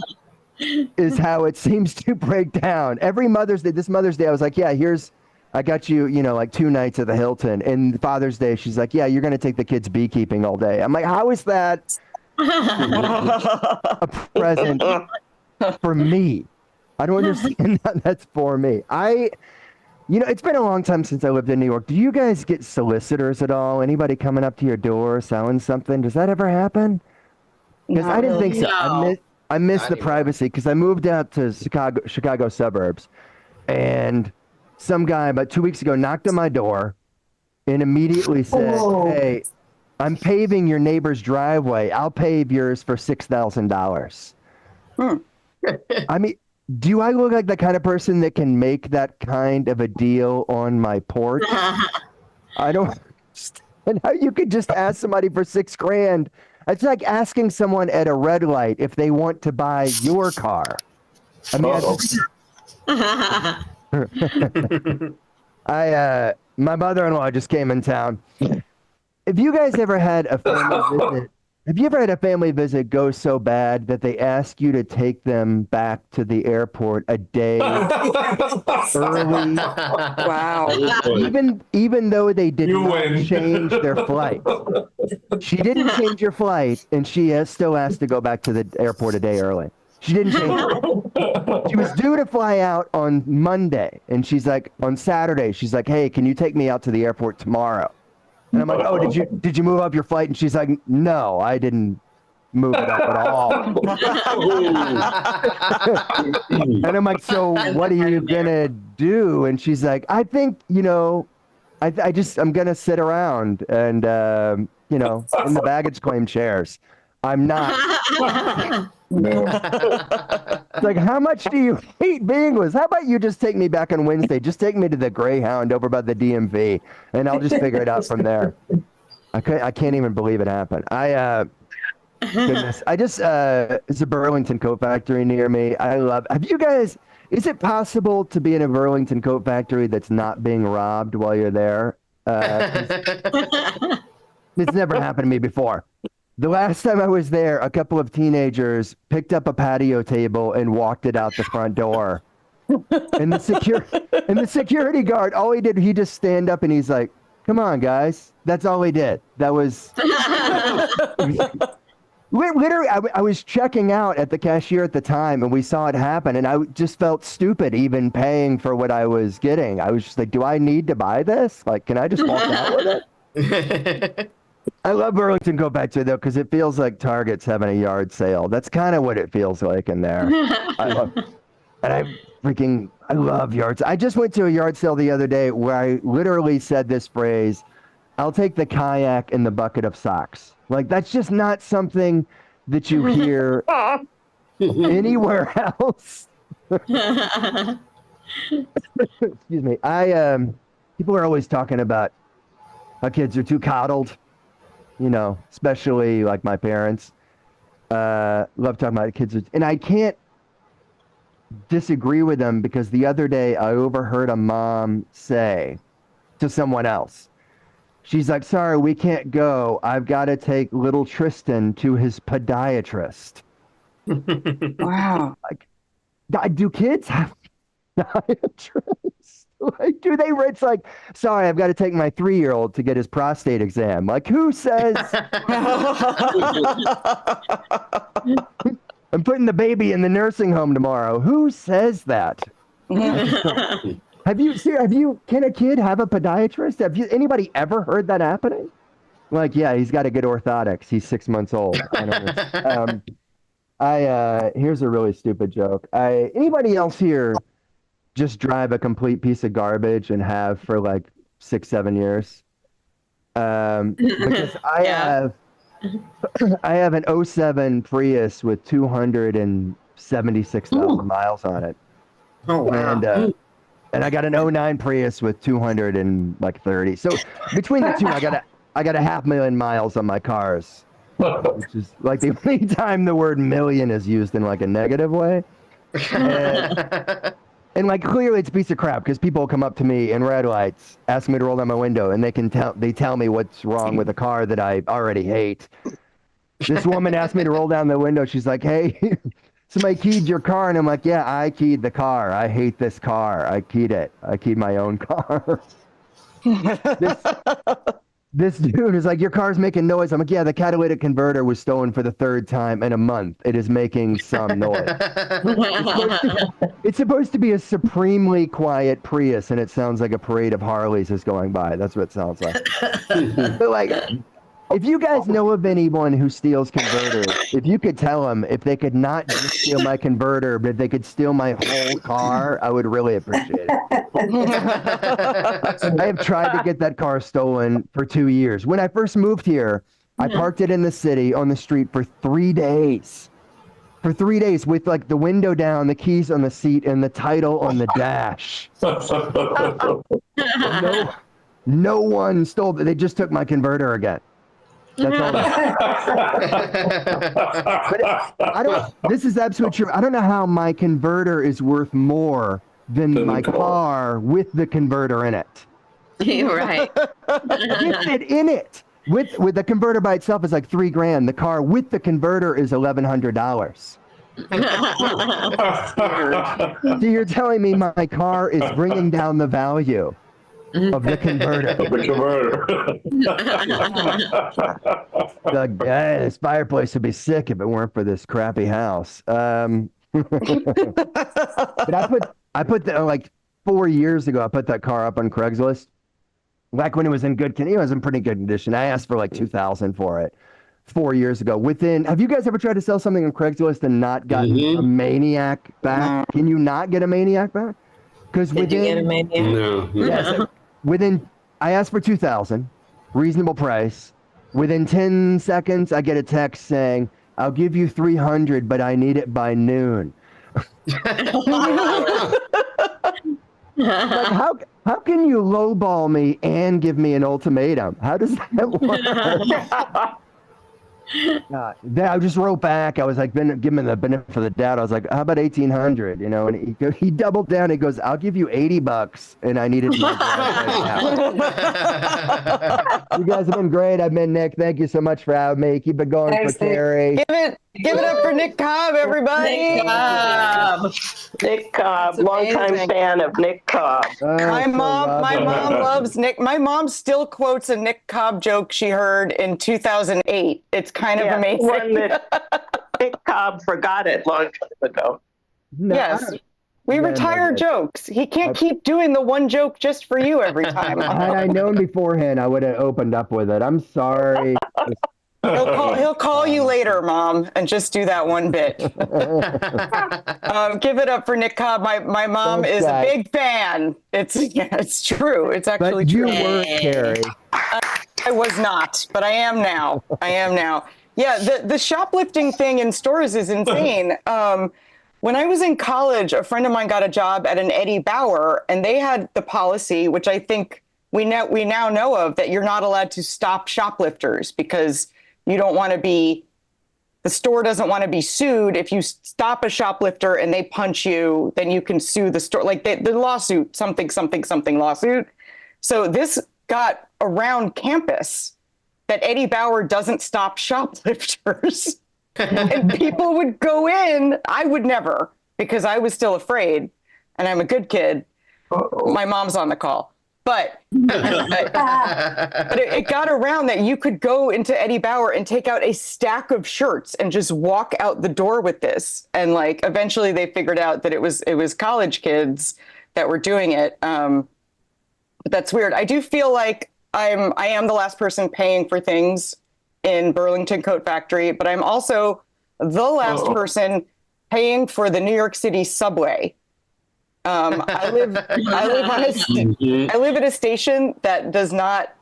is how it seems to break down. Every Mother's Day, this Mother's Day, I was like, yeah, here's I got you, like 2 nights at the Hilton. And Father's Day, she's like, yeah, you're going to take the kids beekeeping all day. I'm like, how is that a present for me? I don't understand that that's for me. It's been a long time since I lived in New York. Do you guys get solicitors at all? Anybody coming up to your door selling something? Does that ever happen? Because I didn't think so. No. I miss the privacy because I moved out to Chicago suburbs, and some guy about 2 weeks ago knocked on my door and immediately said, hey, I'm paving your neighbor's driveway. I'll pave yours for $6,000. I mean, do I look like the kind of person that can make that kind of a deal on my porch? I don't understand how you could just ask somebody for $6,000. It's like asking someone at a red light if they want to buy your car. I mean, my mother-in-law just came in town. Have you guys ever had a family visit? Have you ever had a family visit go so bad that they ask you to take them back to the airport a day early? Wow. Even though they did not change their flight. She didn't change your flight, and she still has to go back to the airport a day early. She didn't change it. She was due to fly out on Monday, and she's like, on Saturday, she's like, hey, can you take me out to the airport tomorrow? And I'm like, oh, did you move up your flight? And she's like, no, I didn't move it up at all. And I'm like, so what are you gonna do? And she's like, I think, I'm gonna sit around and, in the baggage claim chairs. I'm not. It's like, how much do you hate being with? How about you just take me back on Wednesday? Just take me to the Greyhound over by the DMV, and I'll just figure it out from there. I can't even believe it happened. Goodness. It's a Burlington coat factory near me. Have you guys, is it possible to be in a Burlington coat factory that's not being robbed while you're there? It's never happened to me before. The last time I was there, a couple of teenagers picked up a patio table and walked it out the front door. And the security guard, all he did, he just stand up and he's like, come on, guys. That's all he did. That was... Literally, I was checking out at the cashier at the time, and we saw it happen, and I just felt stupid even paying for what I was getting. I was just like, do I need to buy this? Like, can I just walk out with it? I love Burlington Coat Factory, though, because it feels like Target's having a yard sale. That's kind of what it feels like in there. I love yards. I just went to a yard sale the other day where I literally said this phrase, I'll take the kayak and the bucket of socks. Like, that's just not something that you hear anywhere else. Excuse me. People are always talking about how kids are too coddled, especially like my parents. Love talking about kids. And I can't disagree with them because the other day I overheard a mom say to someone else, she's like, sorry, we can't go. I've got to take little Tristan to his podiatrist. Wow. Like, do kids have podiatrists? Like, do they? It's like, sorry, I've got to take my 3-year-old to get his prostate exam. Like, who says? I'm putting the baby in the nursing home tomorrow. Who says that? Can a kid have a podiatrist? Anybody ever heard that happening? Like, yeah, he's got to get orthotics. He's 6 months old. I don't know. Here's a really stupid joke. Anybody else here just drive a complete piece of garbage and have for like 6-7 years? Because I have an 07 Prius with 276,000 miles on it. Oh, wow. And I got an 09 Prius with 230. So between the two, I got 500,000 miles on my cars, which is like the only time the word million is used in like a negative way. And like, clearly it's a piece of crap because people come up to me in red lights, ask me to roll down my window, and they tell me what's wrong with a car that I already hate. This woman asked me to roll down the window. She's like, hey, somebody keyed your car, and I'm like, yeah, I keyed the car. I hate this car. I keyed it. I keyed my own car. This dude is like, your car's making noise. I'm like, yeah, the catalytic converter was stolen for the third time in a month. It is making some noise. It's supposed to be a supremely quiet Prius, and it sounds like a parade of Harleys is going by. That's what it sounds like. But like, if you guys know of anyone who steals converters, if you could tell them if they could not just steal my converter, but if they could steal my whole car, I would really appreciate it. I have tried to get that car stolen for 2 years. When I first moved here, I parked it in the city on the street for 3 days. For 3 days with like the window down, the keys on the seat, and the title on the dash. No one stole it. They just took my converter again. That's all. But this is absolutely true. I don't know how my converter is worth more than my car with the converter in it. You're right. With it in it. With the converter by itself is like $3,000. The car with the converter is $1,100. So you're telling me my car is bringing down the value of the converter. This fireplace would be sick if it weren't for this crappy house. But I put that like 4 years ago. I put that car up on Craigslist. Back when it was in good condition, it was in pretty good condition. I asked for like $2,000 for it 4 years ago. Have you guys ever tried to sell something on Craigslist and not gotten a maniac back? Can you not get a maniac back? Because Did you get a maniac? No. Yes. I asked for $2,000, reasonable price. Within 10 seconds, I get a text saying, "I'll give you $300, but I need it by noon." Like, how can you lowball me and give me an ultimatum? How does that work? Then I just wrote back. I was like, give him the benefit of the doubt. I was like, how about 1,800? You know, and he doubled down. He goes, I'll give you $80, and I needed my You guys have been great. I've been Nick. Thank you so much for having me. Keep it going. Thanks, for Carrie. Give it up for Nick Cobb, everybody. Nick Cobb, longtime fan of Nick Cobb. My mom loves Nick. My mom still quotes a Nick Cobb joke she heard in 2008. It's kind of amazing. One that Nick Cobb forgot it long time ago. No, yes. We retire jokes. He can't keep doing the one joke just for you every time. Had I known beforehand, I would have opened up with it. I'm sorry. He'll call you later, Mom, and just do that one bit. Give it up for Nick Cobb. My mom is a big fan. It's true. It's actually true. But you were, Carrie. I was not, but I am now. Yeah, the shoplifting thing in stores is insane. When I was in college, a friend of mine got a job at an Eddie Bauer, and they had the policy, which I think we now know of, that you're not allowed to stop shoplifters because you don't want to be, the store doesn't want to be sued. If you stop a shoplifter and they punch you, then you can sue the store, like the lawsuit, something lawsuit. So this got around campus that Eddie Bauer doesn't stop shoplifters. And people would go in. I would never, because I was still afraid, and I'm a good kid. My mom's on the call. But it got around that you could go into Eddie Bauer and take out a stack of shirts and just walk out the door with this. And like eventually they figured out that it was college kids that were doing it. But that's weird. I do feel like I am the last person paying for things in Burlington Coat Factory, but I'm also the last person paying for the New York City subway. I live at a station that is not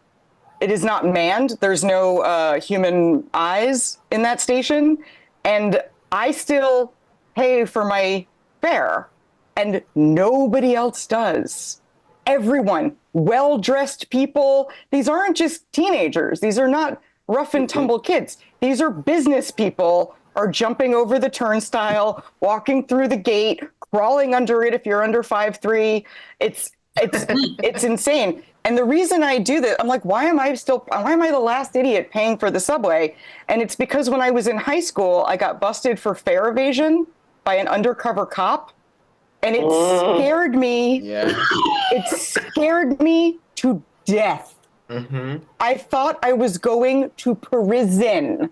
manned. There's no human eyes in that station. And I still pay for my fare and nobody else does. Everyone, well-dressed people. These aren't just teenagers. These are not rough and tumble kids. These are business people are jumping over the turnstile, walking through the gate, crawling under it if you're under 5'3". It's insane. And the reason I do that, I'm like, why am I the last idiot paying for the subway? And it's because when I was in high school, I got busted for fare evasion by by an undercover cop, and it scared me. Yeah. It scared me to death. I thought I was going to prison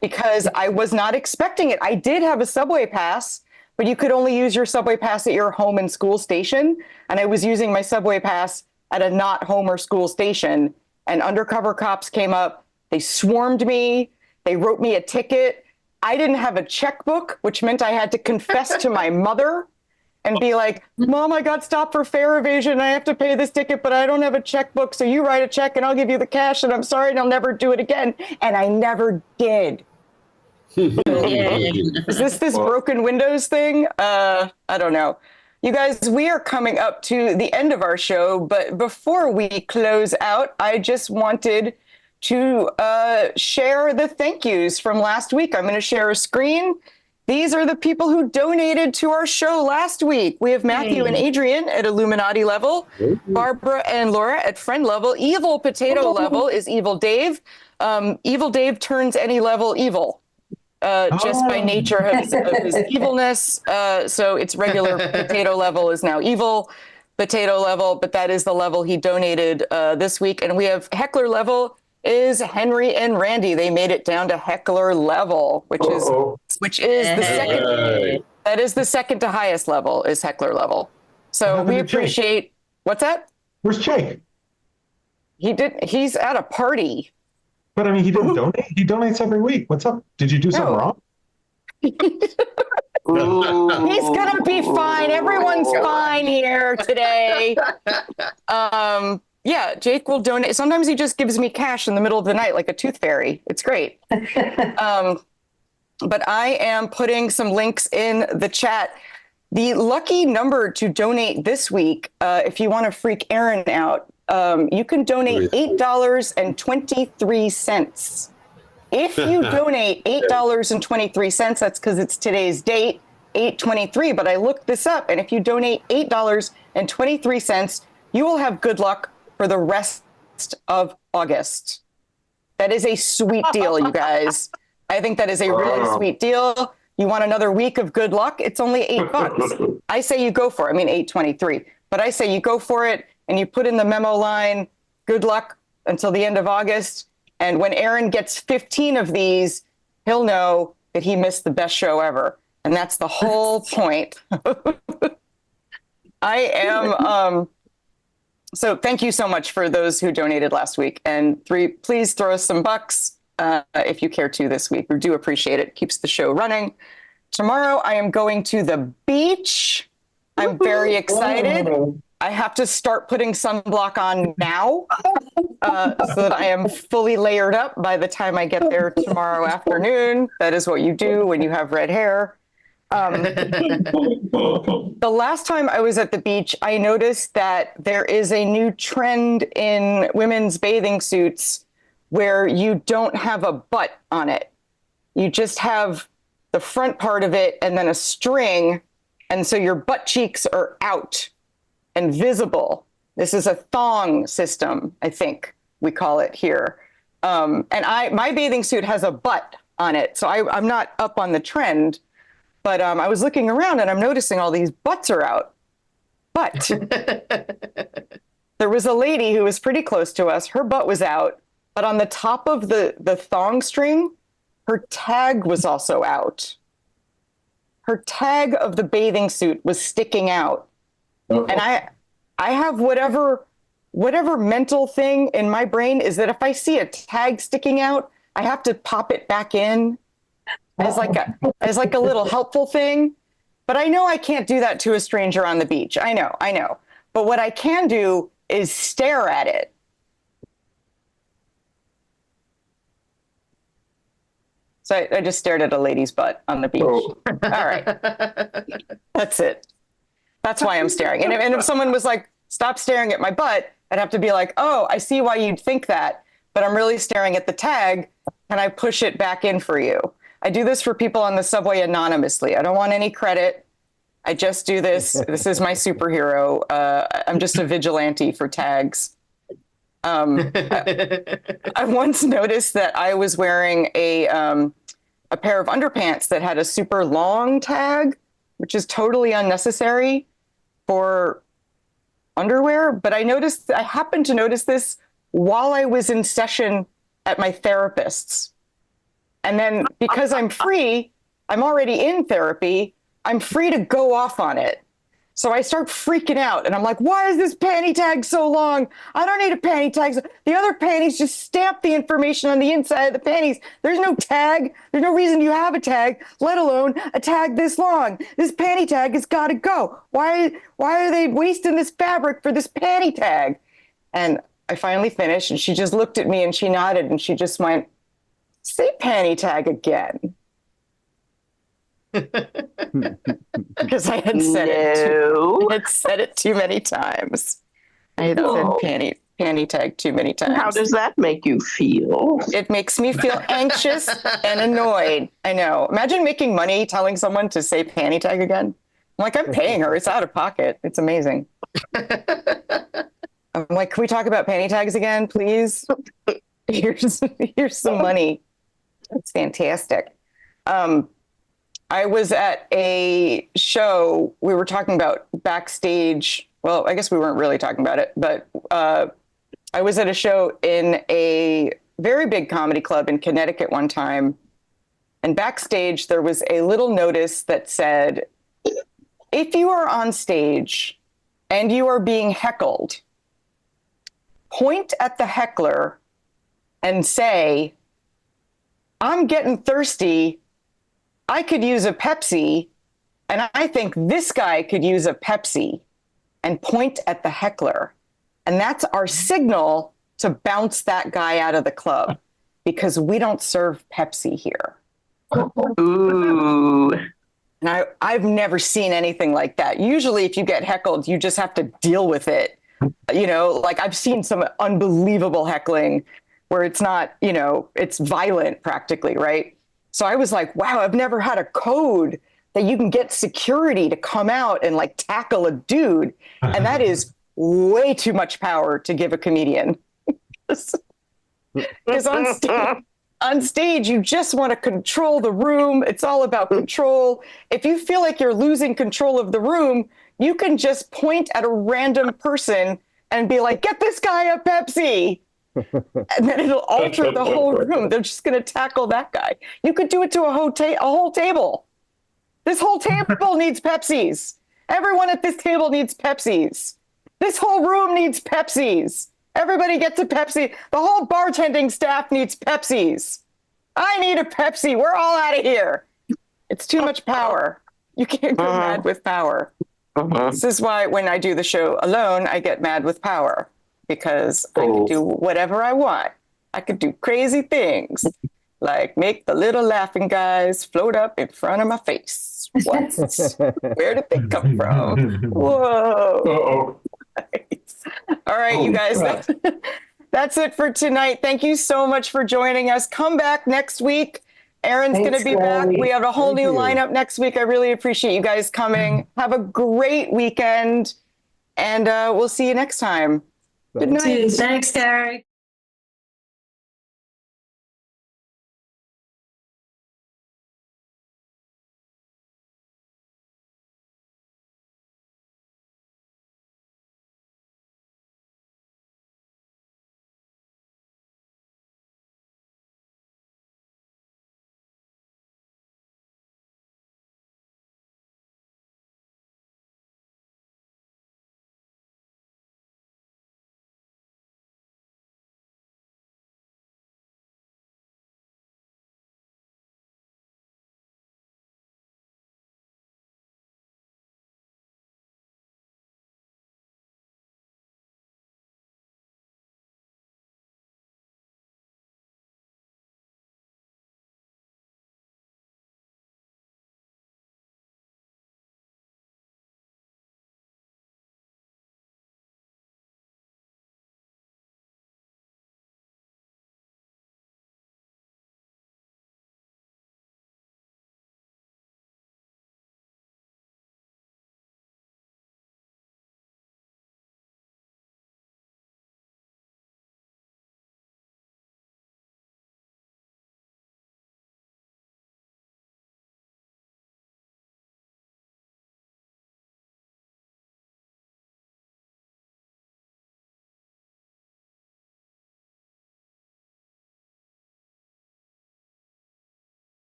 because I was not expecting it. I did have a subway pass, but you could only use your subway pass at your home and school station. And I was using my subway pass at a not home or school station. And undercover cops came up. They swarmed me. They wrote me a ticket. I didn't have a checkbook, which meant I had to confess to my mother and be like, Mom, I got stopped for fare evasion and I have to pay this ticket, but I don't have a checkbook. So you write a check and I'll give you the cash and I'm sorry and I'll never do it again. And I never did. Is this broken windows thing? I don't know. You guys, we are coming up to the end of our show, but before we close out, I just wanted to share the thank yous from last week. I'm going to share a screen. These are the people who donated to our show last week. We have Matthew and Adrian at Illuminati level, Barbara and Laura at friend level. Evil Potato level is Evil Dave. Evil Dave turns any level evil. Just by nature of his evilness. So it's regular potato level is now evil potato level, but that is the level he donated this week. And we have heckler level is Henry and Randy. They made it down to heckler level, which is the second. That is the second to highest level is heckler level. So we appreciate. What's that? Where's Jake? He's at a party. But I mean, he didn't donate. He donates every week. What's up? Did you do something wrong? He's gonna be fine. Everyone's fine here today. Yeah, Jake will donate. Sometimes he just gives me cash in the middle of the night, like a tooth fairy. It's great. But I am putting some links in the chat. The lucky number to donate this week, if you want to freak Aaron out, you can donate $8.23. If you donate $8.23, that's because it's today's date, 8/23. But I looked this up, and if you donate $8.23, you will have good luck for the rest of August. That is a sweet deal, you guys. I think that is a really sweet deal. You want another week of good luck? It's only $8. I say you go for it. I mean, 8/23, but I say you go for it. And you put in the memo line, good luck until the end of August. And when Aaron gets 15 of these, he'll know that he missed the best show ever. And that's the whole point. I am, so thank you so much for those who donated last week. And please throw us some bucks if you care to this week. We do appreciate it. Keeps the show running. Tomorrow I am going to the beach. I'm very excited. I have to start putting sunblock on now so that I am fully layered up by the time I get there tomorrow afternoon. That is what you do when you have red hair. The last time I was at the beach, I noticed that there is a new trend in women's bathing suits where you don't have a butt on it. You just have the front part of it and then a string. And so your butt cheeks are out and visible. This is a thong system, I think we call it here. And my bathing suit has a butt on it. So I'm not up on the trend, but I was looking around and I'm noticing all these butts are out. But there was a lady who was pretty close to us. Her butt was out, but on the top of the thong string, her tag was also out. Her tag of the bathing suit was sticking out. And I have whatever mental thing in my brain is that if I see a tag sticking out, I have to pop it back in as like a little helpful thing. But I know I can't do that to a stranger on the beach. I know. But what I can do is stare at it. So I just stared at a lady's butt on the beach. All right. That's it. That's why I'm staring. And if someone was like, stop staring at my butt, I'd have to be like, oh, I see why you'd think that, but I'm really staring at the tag. Can I push it back in for you? I do this for people on the subway anonymously. I don't want any credit. I just do this. This is my superhero. I'm just a vigilante for tags. I once noticed that I was wearing a a pair of underpants that had a super long tag, which is totally unnecessary for underwear. But I happened to notice this while I was in session at my therapist's. And then because I'm free, I'm already in therapy, I'm free to go off on it. So I start freaking out and I'm like, why is this panty tag so long? I don't need a panty tag. The other panties just stamp the information on the inside of the panties. There's no tag. There's no reason you have a tag, let alone a tag this long. This panty tag has got to go. Why are they wasting this fabric for this panty tag? And I finally finished and she just looked at me and she nodded and she just went, say panty tag again. Because I had said it too many times. I had said panty tag too many times. How does that make you feel? It makes me feel anxious and annoyed. I know. Imagine making money telling someone to say panty tag again. I'm like, I'm paying her. It's out of pocket. It's amazing. I'm like, can we talk about panty tags again, please? Here's some money. It's fantastic. I was at a show. We were talking about backstage. Well, I guess we weren't really talking about it, but I was at a show in a very big comedy club in Connecticut one time. And backstage, there was a little notice that said, if you are on stage and you are being heckled, point at the heckler and say, I'm getting thirsty. I could use a Pepsi, and I think this guy could use a Pepsi, and point at the heckler. And that's our signal to bounce that guy out of the club, because we don't serve Pepsi here. Ooh. And I've never seen anything like that. Usually if you get heckled, you just have to deal with it. You know, like I've seen some unbelievable heckling where it's not, you know, it's violent practically, right? So I was like, wow, I've never had a code that you can get security to come out and like tackle a dude. And that is way too much power to give a comedian. Because on stage, you just want to control the room. It's all about control. If you feel like you're losing control of the room, you can just point at a random person and be like, get this guy a Pepsi. And then it'll alter the whole room. They're just going to tackle that guy. You could do it to a whole table. This whole table needs Pepsis. Everyone at this table needs Pepsis. This whole room needs Pepsis. Everybody gets a Pepsi. The whole bartending staff needs Pepsis. I need a Pepsi. We're all out of here. It's too much power. You can't go mad with power. This is why when I do the show alone, I get mad with power. Because I could do whatever I want. I could do crazy things, like make the little laughing guys float up in front of my face. What? Where did they come from? Whoa. Nice. All right, you guys, that's it for tonight. Thank you so much for joining us. Come back next week. Aaron's going to be back. We have a whole new lineup next week. I really appreciate you guys coming. Have a great weekend, and we'll see you next time. Good night. Thanks, Carrie.